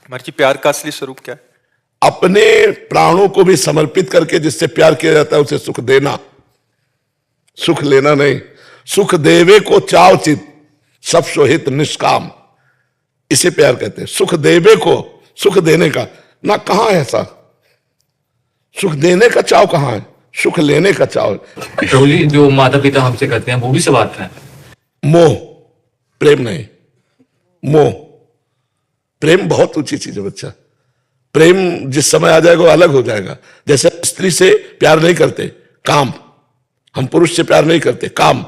हमारे प्यार का असली स्वरूप क्या है? अपने प्राणों को भी समर्पित करके जिससे प्यार किया जाता है उसे सुख देना, सुख लेना नहीं। सुख देवे को चाव चित सब सोहित निष्काम, इसे प्यार कहते हैं। सुख देवे को, सुख देने का ना, कहां है ऐसा? सुख देने का चाव कहां है? सुख लेने का चाव। प्रभु जी, जो माता पिता हमसे करते हैं वो भी सब आता है। मोह, प्रेम नहीं। मोह, प्रेम बहुत ऊंची चीज है बच्चा। प्रेम जिस समय आ जाएगा वो अलग हो जाएगा। जैसे स्त्री से प्यार नहीं करते, काम। हम पुरुष से प्यार नहीं करते, काम।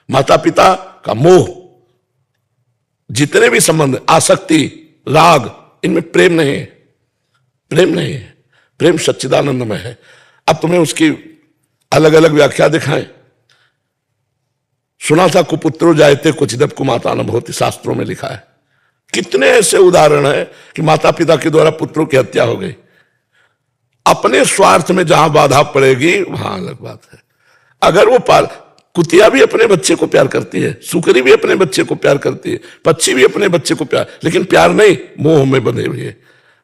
माता पिता का मोह, जितने भी संबंध, आसक्ति, राग, इनमें प्रेम नहीं है। प्रेम नहीं है। प्रेम सच्चिदानंदमय है। अब तुम्हें उसकी अलग अलग व्याख्या दिखाएं। सुना था कुपुत्रो जायते क्वचिदपि कुमाता न भवति, शास्त्रों में लिखा है। कितने ऐसे उदाहरण हैं कि माता पिता के द्वारा पुत्रों की हत्या हो गई। अपने स्वार्थ में जहां बाधा पड़ेगी वहां अलग बात है। अगर वो कुतिया भी अपने बच्चे को प्यार करती है, सुकरी भी अपने बच्चे को प्यार करती है, पक्षी भी अपने बच्चे को प्यार, लेकिन प्यार नहीं, मोह में बंधे हुए है।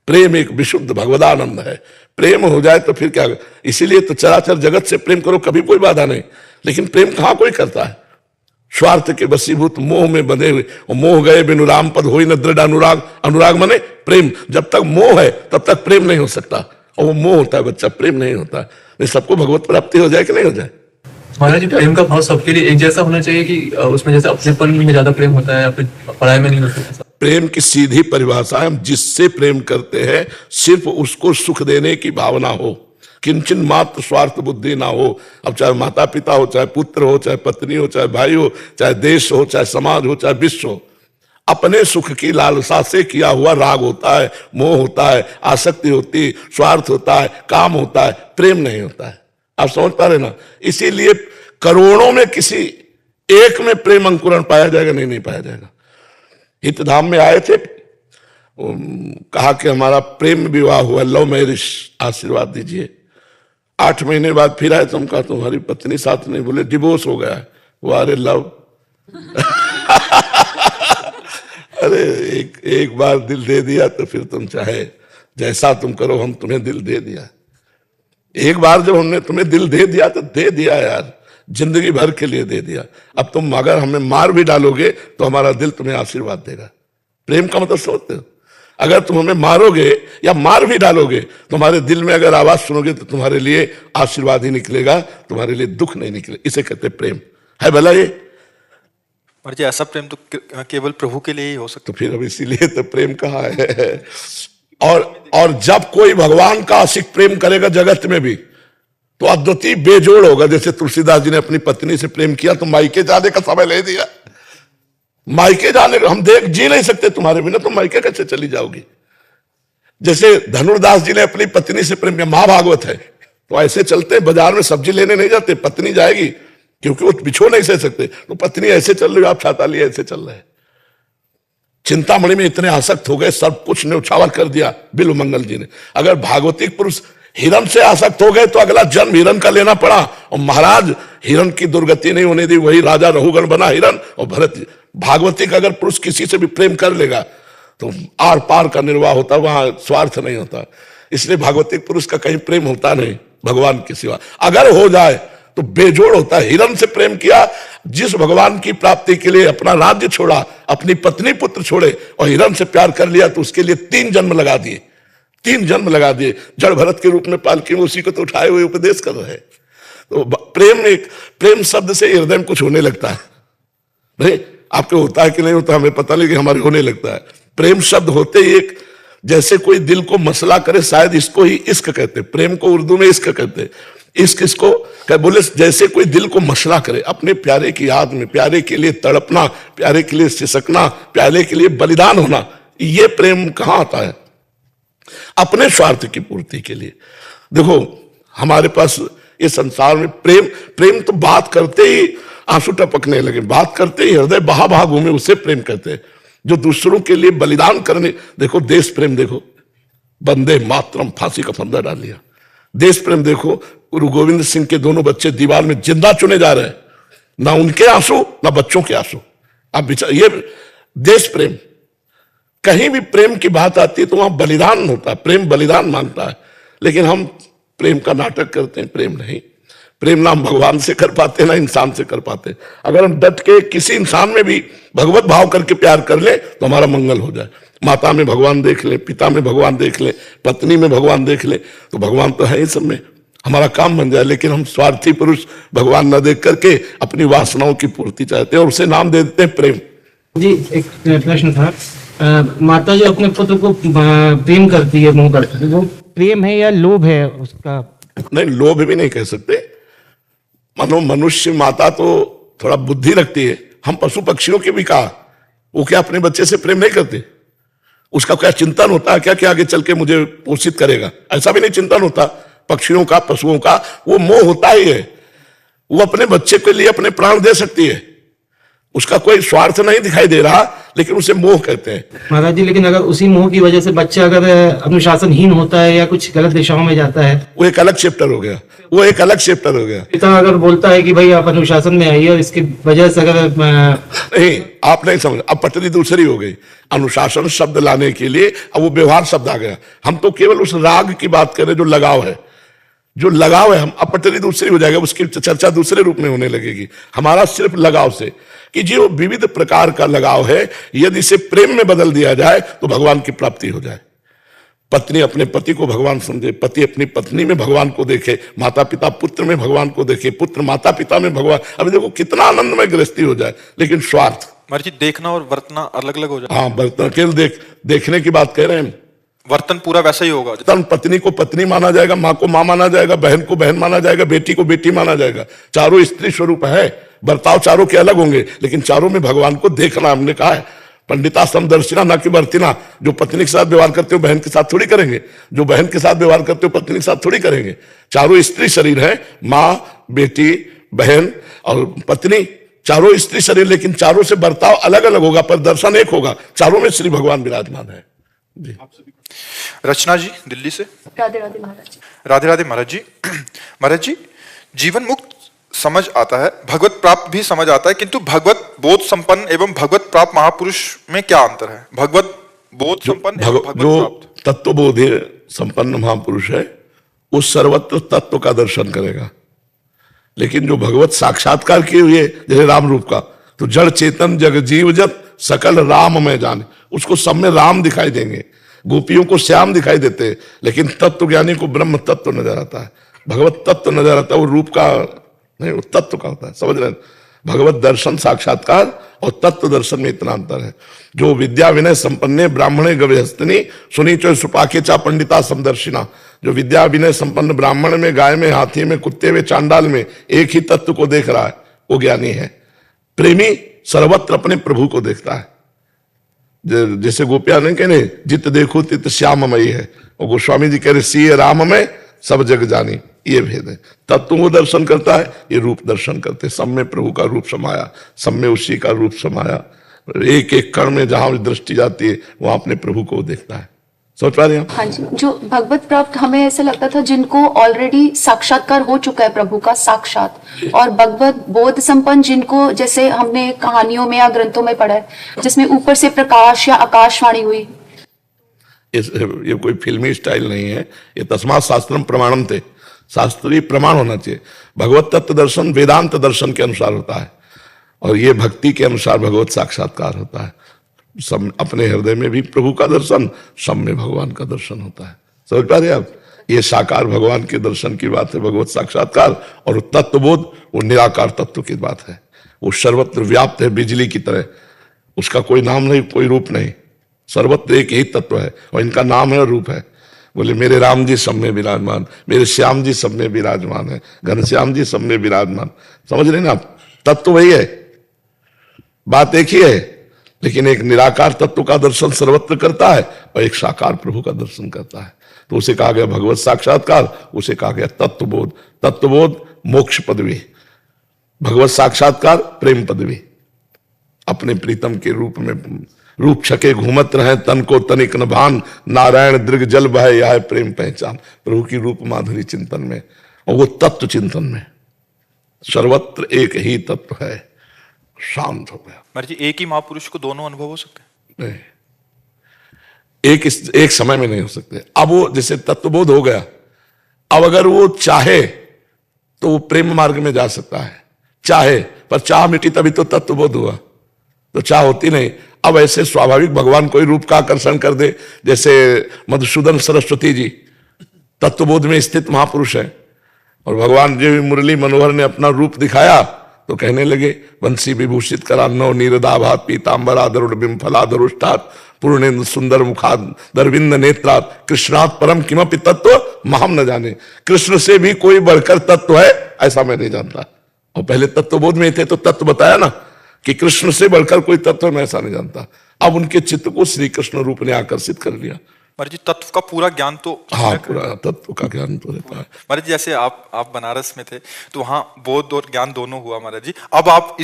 प्रेम एक विशुद्ध भगवदानंद है। प्रेम हो जाए तो फिर क्या? इसीलिए तो चराचर जगत से प्रेम करो, कभी कोई बाधा नहीं। लेकिन प्रेम कहां कोई करता है? स्वार्थ के वशीभूत मोह में बंधे हुए। और मोह गए बिनु राम पद होई न दृढ़ अनुराग। अनुराग माने प्रेम। जब तक मोह है तब तक प्रेम नहीं हो सकता। और वो मोह होता है बच्चा, प्रेम नहीं होता। नहीं, सबको भगवत प्राप्ति हो जाए कि नहीं हो जाए? महाराज जी, प्रेम का भाव सबके लिए एक जैसा होना चाहिए कि उसमें जैसे अपनेपन में ज्यादा प्रेम होता है या फिर पढ़ाई में नहीं होता? प्रेम की सीधी परिभाषा है, हम जिससे प्रेम करते हैं सिर्फ उसको सुख देने की भावना हो, किंचन मात्र स्वार्थ बुद्धि ना हो। अब चाहे माता पिता हो, चाहे पुत्र हो, चाहे पत्नी हो, चाहे भाई हो, चाहे देश हो, चाहे समाज हो, चाहे विश्व हो, अपने सुख की लालसा से किया हुआ राग होता है, मोह होता है, आसक्ति होती है, स्वार्थ होता है, काम होता है, प्रेम नहीं होता है। आप समझ पा रहे ना? इसीलिए करोड़ों में किसी एक में प्रेम अंकुरण पाया जाएगा? नहीं पाया जाएगा। हितधाम में आए थे, कहा कि हमारा प्रेम विवाह हुआ, लव मैरिज, आशीर्वाद दीजिए। 8 महीने बाद फिर आए तो हम कहा तुम्हारी पत्नी साथ नहीं, बोले डिवोर्स हो गया है। वो अरे लव अरे एक बार दिल दे दिया तो फिर तुम चाहे जैसा तुम करो, हम तुम्हें दिल दे दिया। एक बार जब हमने तुम्हें दिल दे दिया तो दे दिया यार, जिंदगी भर के लिए दे दिया। अब तुम अगर हमें मार भी डालोगे तो हमारा दिल तुम्हें आशीर्वाद देगा। प्रेम का मतलब सोचते हो? अगर तुम हमें मारोगे या मार भी डालोगे, तुम्हारे दिल में अगर आवाज सुनोगे तो तुम्हारे लिए आशीर्वाद ही निकलेगा, तुम्हारे लिए दुख नहीं निकले। इसे कहते प्रेम है भला ये। और जी ऐसा प्रेम तो केवल प्रभु के लिए ही हो सकता। तो फिर अब इसीलिए तो प्रेम कहा है। और जब कोई भगवान का आशिक प्रेम करेगा जगत में भी तो अद्वितीय बेजोड़ होगा। जैसे तुलसीदास जी ने अपनी पत्नी से प्रेम किया तो मायके जाने का समय ले दिया। मायके जाने का हम जी नहीं सकते तुम्हारे बिना, तुम मायके कैसे चली जाओगी? जैसे धनुर्दास जी ने अपनी पत्नी से प्रेम किया, महाभागवत है, तो ऐसे चलते बाजार में सब्जी लेने नहीं जाते, पत्नी जाएगी क्योंकि वो बिछो नहीं सह सकते, तो पत्नी ऐसे चल रही, आप छाता लिए ऐसे चल रहे। चिंतामणि में इतने आसक्त हो गए, सब कुछ न्यौछावर कर दिया बिल्व मंगल जी ने। अगर भागवतिक पुरुष हिरण से आसक्त हो गए तो अगला जन्म हिरण का लेना पड़ा, और महाराज हिरण की दुर्गति नहीं होने दी, वही राजा रहुगण बना हिरण। और भरत, भागवतिक अगर पुरुष किसी से भी प्रेम कर लेगा तो आर पार का निर्वाह होता, वहां स्वार्थ नहीं होता। इसलिए भागवतिक पुरुष का कहीं प्रेम होता नहीं भगवान के सिवा। अगर हो जाए तो बेजोड़ होता है। हिरण से प्रेम किया, जिस भगवान की प्राप्ति के लिए अपना राज्य छोड़ा, अपनी पत्नी पुत्र छोड़े और हिरण से प्यार कर लिया, तो उसके लिए 3 जन्म लगा दिए। 3 जन्म लगा दिए। जड़ भरत के रूप में पालकी में उसी को तो उठाए हुए उपदेश कर रहे हैं। तो प्रेम शब्द से हृदय में कुछ होने लगता है। नहीं, आपके होता है कि नहीं होता हमें पता नहीं, कि हमारे होने लगता है। प्रेम शब्द होते ही एक, जैसे कोई दिल को मसला करे, शायद इसको ही इश्क कहते। प्रेम को उर्दू में इश्क कहते। इश्क इसको क्या बोले? जैसे कोई दिल को मसला करे, अपने प्यारे की याद में, प्यारे के लिए तड़पना, प्यारे के लिए सिसकना, प्यारे के लिए बलिदान होना। ये प्रेम कहां आता है? अपने स्वार्थ की पूर्ति के लिए। देखो हमारे पास ये संसार में प्रेम तो बात करते ही आंसू टपकने लगे, बात करते ही हृदय बहा बहा घूमे, उसे प्रेम कहते हैं। जो दूसरों के लिए बलिदान करने, देखो देश प्रेम, देखो वंदे मातरम, फांसी का फंदा डाल लिया। देश प्रेम देखो, गुरु गोविंद सिंह के दोनों बच्चे दीवार में जिंदा चुने जा रहे हैं, ना उनके आंसू ना बच्चों के आंसू। आप विचार, ये देश प्रेम। कहीं भी प्रेम की बात आती है तो वहां बलिदान होता है, प्रेम बलिदान मांगता है। लेकिन हम प्रेम का नाटक करते हैं, प्रेम नहीं। प्रेम ना हम भगवान से कर पाते ना इंसान से कर पाते। अगर हम डट के किसी इंसान में भी भगवत भाव करके प्यार कर ले तो हमारा मंगल हो जाए। माता में भगवान देख ले, पिता में भगवान देख ले, पत्नी में भगवान देख ले, तो भगवान तो है ही सब में, हमारा काम बन जाए। लेकिन हम स्वार्थी पुरुष भगवान न देख करके अपनी वासनाओं की पूर्ति चाहते हैं और उसे नाम दे देते हैं प्रेम। जी एक प्रश्न था, माता जो अपने पुत्र को प्रेम करती है, मोह करती है, वो प्रेम है या लोभ है उसका? नहीं, लोभ भी नहीं कह सकते। मानो मनुष्य माता तो थोड़ा बुद्धि रखती है, हम पशु पक्षियों की भी कहा, वो क्या अपने बच्चे से प्रेम नहीं करते? उसका क्या चिंतन होता है क्या कि आगे चल के मुझे पोषित करेगा? ऐसा भी नहीं चिंतन होता पक्षियों का, पशुओं का। वो मोह होता ही है, वो अपने बच्चे के लिए अपने प्राण दे सकती है, उसका कोई स्वार्थ नहीं दिखाई दे रहा, लेकिन उसे मोह कहते हैं। महाराज जी, लेकिन अगर उसी मोह की वजह से बच्चा अगर अनुशासनहीन होता है या कुछ गलत दिशाओं में जाता है, वो एक अलग चैप्टर हो गया, वो एक अलग चैप्टर हो गया। पिता अगर बोलता है कि भाई आप अनुशासन में आइए और इसकी वजह से अगर नहीं, आप नहीं समझ, अब पटरी दूसरी हो गई। अनुशासन शब्द लाने के लिए अब वो व्यवहार शब्द आ गया। हम तो केवल उस राग की बात करें जो लगाव है, जो लगाव है। हम अब पटरी दूसरी हो जाएगा, उसकी चर्चा दूसरे रूप में होने लगेगी। हमारा सिर्फ लगाव से, कि जो विविध प्रकार का लगाव है, यदि इसे प्रेम में बदल दिया जाए तो भगवान की प्राप्ति हो जाए। पत्नी अपने पति को भगवान समझे, पति अपनी पत्नी में भगवान को देखे, माता पिता पुत्र में भगवान को देखे, पुत्र माता पिता में भगवान। अभी देखो कितना आनंदमय गृहस्थी हो जाए। लेकिन स्वार्थ, महाराज जी देखना और वर्तना अलग अलग हो जाए। हाँ, बर्तन केवल देखने की बात कह रहे हैं। वर्तन पूरा वैसा ही होगा। तन पत्नी को पत्नी माना जाएगा, माँ को माँ माना जाएगा, बहन को बहन माना जाएगा, बेटी को बेटी माना जाएगा। चारों स्त्री स्वरूप है, बर्ताव चारों के अलग होंगे, लेकिन चारों में भगवान को देखना। हमने कहा है पंडिता समदर्शिना न कि वर्तिना। जो पत्नी के साथ व्यवहार करते हो बहन के साथ थोड़ी करेंगे, जो बहन के साथ व्यवहार करते हो पत्नी के साथ थोड़ी करेंगे। चारों स्त्री शरीर है, माँ, बेटी, बहन और पत्नी, चारों स्त्री शरीर, लेकिन चारों से बर्ताव अलग अलग होगा, पर दर्शन एक होगा। चारों में श्री भगवान विराजमान है। जी, रचना जी दिल्ली से। राधे राधे महाराज जी। राधे राधे महाराज जी। महाराज जी, जीवन मुक्त समझ आता है, भगवत प्राप्त भी समझ आता है, किंतु भगवत बोध संपन्न एवं भगवत प्राप्त महापुरुष में क्या अंतर है? भगवत बोध संपन्न एवं भगवत जो प्राप्त। तत्वबोध संपन्न महापुरुष है, वो सर्वत्र तत्व का दर्शन करेगा। लेकिन जो भगवत साक्षात्कार किए हुए जैसे राम रूप का, तो जड़ चेतन जग जीव जत सकल राम में जाने, उसको सब में राम दिखाई देंगे। गोपियों को श्याम दिखाई देते हैं, लेकिन तत्व ज्ञानी को ब्रह्म तत्व नजर आता है, भगवत तत्व नजर आता है। वो रूप का नहीं, वो तत्व का होता है। समझ रहे हैं? भगवत दर्शन साक्षात्कार और तत्व दर्शन में इतना अंतर है। जो विद्या विनय संपन्ने ब्राह्मणे गव्यहस्तनी सुनी चो सुपाके चा पंडिता समदर्शिना। जो विद्या विनय संपन्न ब्राह्मण में, गाय में, हाथी में, कुत्ते में, चांडाल में एक ही तत्व को देख रहा है, वो ज्ञानी है। प्रेमी सर्वत्र अपने प्रभु को देखता है। जैसे गोपिया ने कहने जित देखो तित श्याममयी है, और गोस्वामी जी कह रहे सीए राम में सब जग जानी। ये भेद है। तत्व वो दर्शन करता है, ये रूप दर्शन करते। सब में प्रभु का रूप समाया, सब में उसी का रूप समाया। एक एक कण में जहां दृष्टि जाती है वहां अपने प्रभु को देखता है। समझ पा रहे हैं? हाँ जी, जो भगवत प्राप्त हमें ऐसा लगता था जिनको ऑलरेडी साक्षात्कार हो चुका है प्रभु का साक्षात, और भगवत बोध संपन्न जिनको जैसे हमने कहानियों में या ग्रंथों में पढ़ा है, जिसमें ऊपर से प्रकाश या आकाशवाणी हुई। ये कोई फिल्मी स्टाइल नहीं है, ये तस्मात् शास्त्रम प्रमाणम थे। शास्त्रीय प्रमाण होना चाहिए। भगवत तत्व दर्शन वेदांत दर्शन के अनुसार होता है, और ये भक्ति के अनुसार भगवत साक्षात्कार होता है। सब अपने हृदय में भी प्रभु का दर्शन, सब में भगवान का दर्शन होता है। समझ पा रहे आप? ये साकार भगवान के दर्शन की बात है, भगवत साक्षात्कार। और तत्वबोध वो निराकार तत्व की बात है। वो सर्वत्र व्याप्त है बिजली की तरह, उसका कोई नाम नहीं, कोई रूप नहीं, सर्वत्र एक ही तत्व है, और इनका नाम है और रूप है। बोले मेरे राम जी सब में विराजमान, मेरे श्याम जी सब में विराजमान है, घनश्याम जी सब में विराजमान। समझ रहे ना आप? तत्व वही है, बात एक ही है, लेकिन एक निराकार तत्व का दर्शन सर्वत्र करता है और एक साकार प्रभु का दर्शन करता है। तो उसे कहा गया भगवत साक्षात्कार, उसे कहा गया तत्वबोध। तत्वबोध मोक्ष पदवी, भगवत साक्षात्कार प्रेम पदवी। अपने प्रीतम के रूप में रूप छके घूमत रहे, तन को तनिक न भान, नारायण दृग जल बहे यह प्रेम पहचान। प्रभु की रूप माधुरी चिंतन में, और वो तत्व चिंतन में सर्वत्र एक ही तत्व है। शांत हो गया। महाराज जी, एक ही महापुरुष को दोनों अनुभव हो सकते हैं? नहीं, एक समय में नहीं हो सकते। अब वो जैसे तत्वबोध हो गया, अब अगर वो चाहे तो वो प्रेम मार्ग में जा सकता है, चाहे, पर चाह मिटी तभी तो तत्वबोध हुआ, तो चाह होती नहीं। अब ऐसे स्वाभाविक भगवान कोई रूप का आकर्षण कर दे, जैसे मधुसूदन सरस्वती जी तत्वबोध में स्थित महापुरुष है, और भगवान जी मुरली मनोहर ने अपना रूप दिखाया तो कहने लगे बंसी विभूषित करा नव नीरदाभात पीतांबरा दरुड़ बिंफला दरुष्टात पूर्णेन्द्र सुंदर मुखाद दरविंद नेत्रात कृष्णात परम किमपि तत्व महम न जाने। कृष्ण से भी कोई बढ़कर तत्व है ऐसा मैं नहीं जानता। और पहले तत्वबोध में थे तो तत्व बताया ना कि कृष्ण से बढ़कर कोई तत्व मैं ऐसा नहीं जानता। अब उनके चित्त को श्री कृष्ण रूप ने आकर्षित कर लिया। महाराज जी तत्व का पूरा ज्ञान तो हाँ, पूरा तत्व का ज्ञान तो रहता है। महाराज जी जैसे आप बनारस में थे तो वहां बोध और ज्ञान दोनों हुआ महाराज जी, अब आप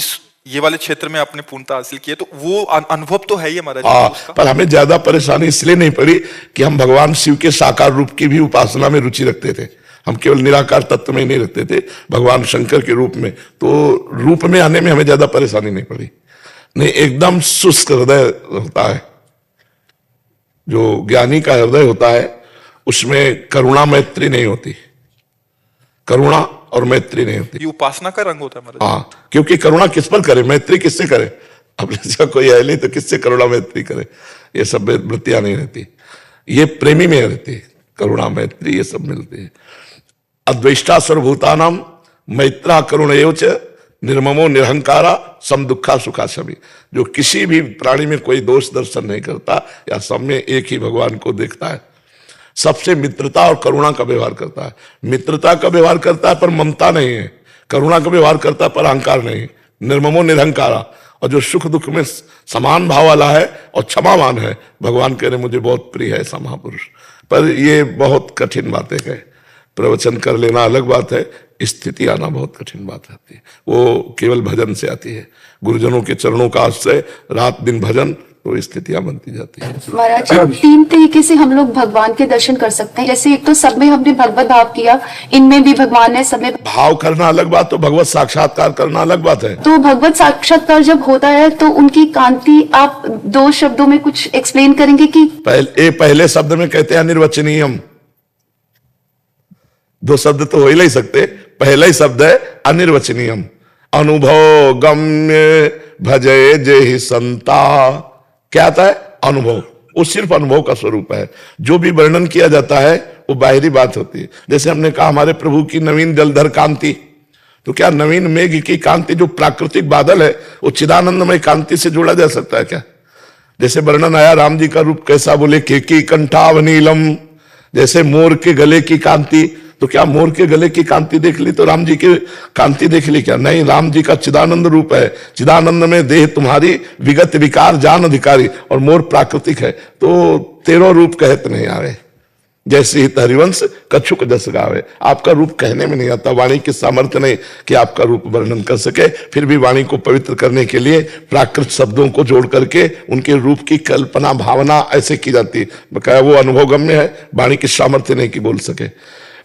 ये वाले क्षेत्र में अपने पूर्णता हासिल किए तो वो अनुभव तो है ही महाराज जी उसका। पर हमें ज्यादा परेशानी इसलिए नहीं पड़ी कि हम भगवान शिव के साकार रूप की भी उपासना में रुचि रखते थे। हम केवल निराकार तत्व में ही नहीं रखते थे, भगवान शंकर के रूप में, तो रूप में आने में हमें ज्यादा परेशानी नहीं पड़ी। नहीं, एकदम शुष्क हृदय होता है, जो ज्ञानी का हृदय होता है उसमें करुणा मैत्री नहीं होती, करुणा और मैत्री नहीं होती। ये उपासना का रंग होता है महाराज। हाँ, क्योंकि करुणा किस पर करे, मैत्री किससे करे? अब जैसा कोई है नहीं तो किससे करुणा मैत्री करे? ये सब वृत्तियां नहीं रहती, ये प्रेमी में रहती, करुणा मैत्री ये सब मिलती है। अद्वेष्टा सर्वभूतानाम मैत्रा करुण एवच निर्ममो निरहंकारा सम दुखा सुखा सभी। जो किसी भी प्राणी में कोई दोष दर्शन नहीं करता या सब में एक ही भगवान को देखता है, सबसे मित्रता और करुणा का व्यवहार करता है। मित्रता का व्यवहार करता है पर ममता नहीं है, करुणा का व्यवहार करता है पर अहंकार नहीं, निर्ममो निरहंकारा। और जो सुख दुख में समान भाव वाला है और क्षमावान है, भगवान कह रहे मुझे बहुत प्रिय है ऐसा महापुरुष। पर ये बहुत कठिन बातें है, प्रवचन कर लेना अलग बात है, स्थिति आना बहुत कठिन बात आती है। वो केवल भजन से आती है, गुरुजनों के चरणों का आश्रय, रात दिन भजन, तो स्थितियां बनती जाती है। महाराज जी 3 तरीके से हम लोग भगवान के दर्शन कर सकते हैं। जैसे एक तो सब में हमने भगवत भाव किया, इनमें भी भगवान है, सब में भाव करना अलग बात, तो भगवत साक्षात्कार करना अलग बात है। तो भगवत साक्षात्कार जब होता है तो उनकी कांति आप 2 शब्दों में कुछ एक्सप्लेन करेंगे कि पहले शब्द में कहते हैं अनिर्वचनीयम, 2 शब्द तो हो ही नहीं सकते। पहला ही शब्द है अनिर्वचनीयम, अनुभव गम्य भजय जय संता। क्या आता है? अनुभव। वो सिर्फ अनुभव का स्वरूप है। जो भी वर्णन किया जाता है वो बाहरी बात होती है। जैसे हमने कहा हमारे प्रभु की नवीन जलधर कांति, तो क्या नवीन मेघ की कांति जो प्राकृतिक बादल है वो चिदानंदमय कांति से जोड़ा जा सकता है क्या? जैसे वर्णन आया राम जी का रूप कैसा, बोले केकी कंठाव नीलम, जैसे मोर के गले की कांति। तो क्या मोर के गले की कांति देख ली तो राम जी की कांति देख ली क्या? नहीं, राम जी का चिदानंद रूप है। चिदानंद में देह तुम्हारी विगत विकार जान अधिकारी, और मोर प्राकृतिक है, तो 13 रूप कहत नहीं आवे। जैसे ही हरिवंश कछुक जस गावे। आपका रूप कहने में नहीं आता, वाणी की सामर्थ्य नहीं कि आपका रूप वर्णन कर सके। फिर भी वाणी को पवित्र करने के लिए प्राकृत शब्दों को जोड़ करके उनके रूप की कल्पना भावना ऐसे की जाती है। वो अनुभवगम्य है, वाणी की सामर्थ्य नहीं कि बोल सके।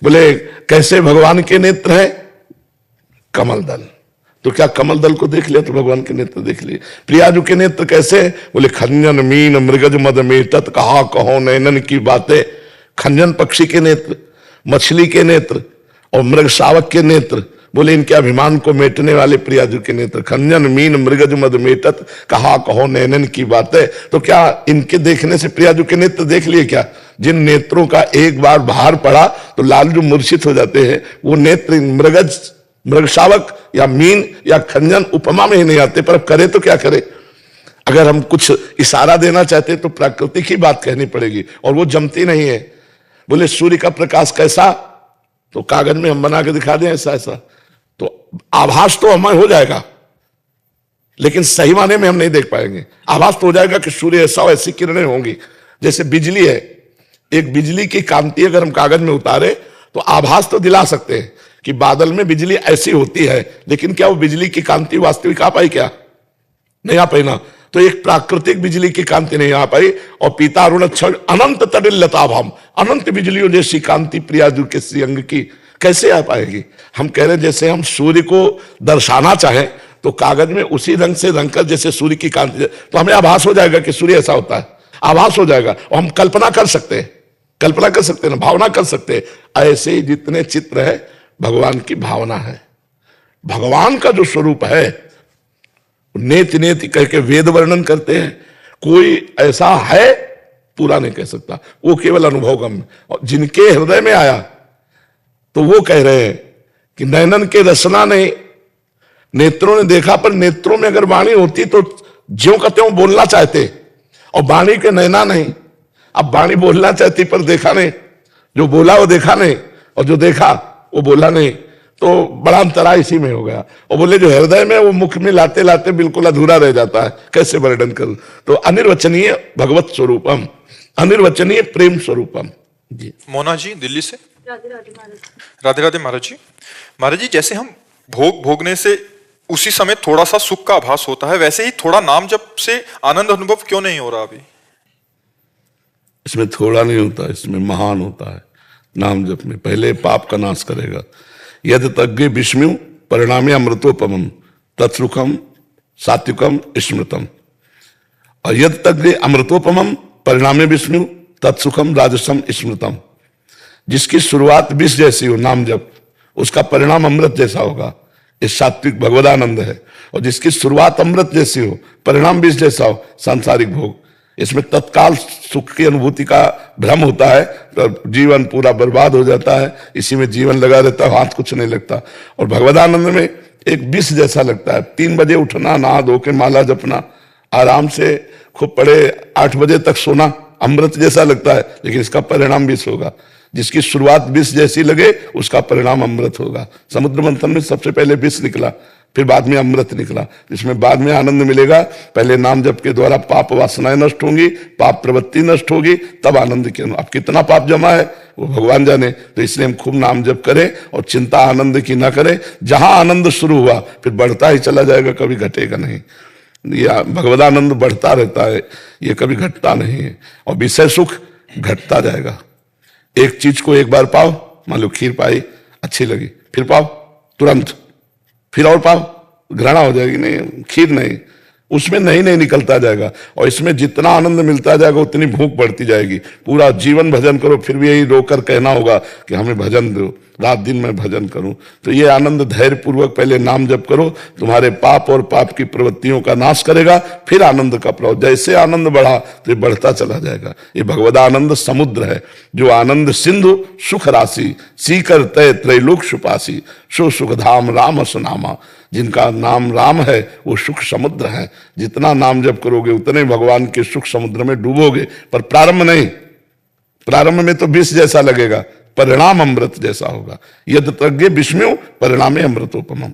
बोले कैसे भगवान के नेत्र है? कमल दल। तो क्या कमल दल को देख लिया तो भगवान के नेत्र देख लिए? प्रियाजू के नेत्र कैसे? बोले खंजन मीन मृगज मद मेटत कहा कहो नैनन की बातें। खंजन पक्षी के नेत्र, मछली के नेत्र और मृग शावक के नेत्र, बोले इनके अभिमान को मेटने वाले प्रियाजू के नेत्र। खंजन मीन मृगज मद मेटत कहा कहो नैनन की बातें। तो क्या इनके देखने से प्रियाजू के नेत्र देख लिए क्या? जिन नेत्रों का एक बार बाहर पड़ा तो लालजू मूर्छित हो जाते हैं, वो नेत्र मृगज मृग शावक या मीन या खंजन उपमा में ही नहीं आते। पर अब करे तो क्या करे? अगर हम कुछ इशारा देना चाहते तो प्राकृतिक ही बात कहनी पड़ेगी, और वो जमती नहीं है। बोले सूर्य का प्रकाश कैसा? तो कागज में हम बना के दिखा दें ऐसा ऐसा, तो आभास तो हमें हो जाएगा, लेकिन सही माने में हम नहीं देख पाएंगे। आभास तो हो जाएगा कि सूर्य ऐसा, ऐसी किरणें होंगी। जैसे बिजली है, एक बिजली की कांति अगर हम कागज में उतारे तो आभास तो दिला सकते हैं कि बादल में बिजली ऐसी होती है, लेकिन क्या वो बिजली की कांति वास्तविक आ पाई? क्या नहीं आ पाई ना। तो एक प्राकृतिक बिजली की कांति नहीं आ पाई। और पीता अरुण क्षण अनंत तडिल लताभम, अनंत बिजलियों जैसी कांति प्रियाजू के श्रीअंग की कैसे आ पाएगी? हम कह रहे हैं जैसे हम सूर्य को दर्शाना चाहें तो कागज में उसी रंग से रंग कर, जैसे सूर्य की कांति, तो हमें आभास हो जाएगा कि सूर्य ऐसा होता है। आभास हो जाएगा और हम कल्पना कर सकते हैं, कल्पना कर सकते हैं ना, भावना कर सकते हैं। ऐसे ही जितने चित्र है भगवान की भावना है। भगवान का जो स्वरूप है नेति नेति कह के वेद वर्णन करते हैं, कोई ऐसा है पूरा नहीं कह सकता, वो केवल अनुभवगम। और जिनके हृदय में आया तो वो कह रहे हैं कि नयनन के रसना ने, नेत्रों ने देखा, पर नेत्रों में अगर वाणी होती तो ज्यों का त्यों बोलना चाहते, और वाणी के नैना नहीं। अब वाणी बोलना चाहती पर देखा नहीं, जो बोला वो देखा नहीं, और जो देखा वो बोला नहीं, तो बड़ा अंतरा इसी में हो गया। और बोले जो हृदय में वो मुख में लाते लाते बिल्कुल अधूरा रह जाता है, कैसे वर्णन करूं। तो अनिर्वचनीय भगवत स्वरूपम, अनिर्वचनीय प्रेम स्वरूपम। जी मोना जी दिल्ली से। राधे राधे महाराज जी। महाराज जी, जैसे हम भोग भोगने से उसी समय थोड़ा सा सुख का आभास होता है, वैसे ही थोड़ा नाम जप से आनंद अनुभव क्यों नहीं हो रहा अभी? इसमें थोड़ा नहीं होता, इसमें महान होता है। नाम जप में पहले पाप का नाश करेगा। यद तज्ञ विष्णु परिणामे अमृतोपमम तत्सुखम सात्विकम स्मृतम। और यद तज्ञ अमृतोपमम परिणामे विष्णु तत्सुखम राजसम स्मृतम। जिसकी शुरुआत विष जैसी हो नाम जप, उसका परिणाम अमृत जैसा होगा, ये सात्विक भगवदानंद है। और जिसकी शुरुआत अमृत जैसी हो, परिणाम विष जैसा हो, सांसारिक भोग। इसमें तत्काल सुख की अनुभूति का भ्रम होता है, तो जीवन पूरा बर्बाद हो जाता है, इसी में जीवन लगा रहता है, हाथ कुछ नहीं लगता। और भगवदानंद में एक विष जैसा लगता है। 3 बजे उठना, नहा धो के माला जपना, आराम से खूब पड़े, 8 बजे तक सोना, अमृत जैसा लगता है, लेकिन इसका परिणाम विष होगा। जिसकी शुरुआत विष जैसी लगे, उसका परिणाम अमृत होगा। समुद्र मंथन में सबसे पहले विष निकला, फिर बाद में अमृत निकला, जिसमें बाद में आनंद मिलेगा। पहले नाम जप के द्वारा पाप वासनाएं नष्ट होंगी, पाप प्रवृत्ति नष्ट होगी, तब आनंद के। अब कितना पाप जमा है वो भगवान जाने। तो इसलिए हम खूब नाम जप करें और चिंता आनंद की ना करें। जहां आनंद शुरू हुआ फिर बढ़ता ही चला जाएगा, कभी घटेगा नहीं। ये भगवदानंद बढ़ता रहता है, ये कभी घटता नहीं है। और विषय सुख घटता जाएगा। एक चीज को एक बार पाओ, मान लो खीर पाई, अच्छी लगी, फिर पाओ तुरंत, फिर और पाओ, घृणा हो जाएगी, नहीं खीर नहीं, उसमें नहीं निकलता जाएगा। और इसमें जितना आनंद मिलता जाएगा उतनी भूख बढ़ती जाएगी। पूरा जीवन भजन करो, फिर भी यही रोकर कहना होगा कि हमें भजन दो, रात दिन मैं भजन करूं। तो ये आनंद धैर्य पूर्वक पहले नाम जप करो, तुम्हारे पाप और पाप की प्रवृत्तियों का नाश करेगा, फिर आनंद का प्रभाव। जैसे आनंद बढ़ा तो ये बढ़ता चला जाएगा। ये भगवदानंद समुद्र है, जो आनंद सिंधु सुख राशि, सीकर तय त्रैलोक सुपासी, सो सुख धाम राम सुनामा। जिनका नाम राम है वो सुख समुद्र है। जितना नाम जप करोगे उतने भगवान के सुख समुद्र में डूबोगे। पर प्रारंभ नहीं, प्रारंभ में तो विष जैसा लगेगा, परिणाम अमृत जैसा होगा। यद तज्ञ विष्णु परिणामे अमृतोपमम।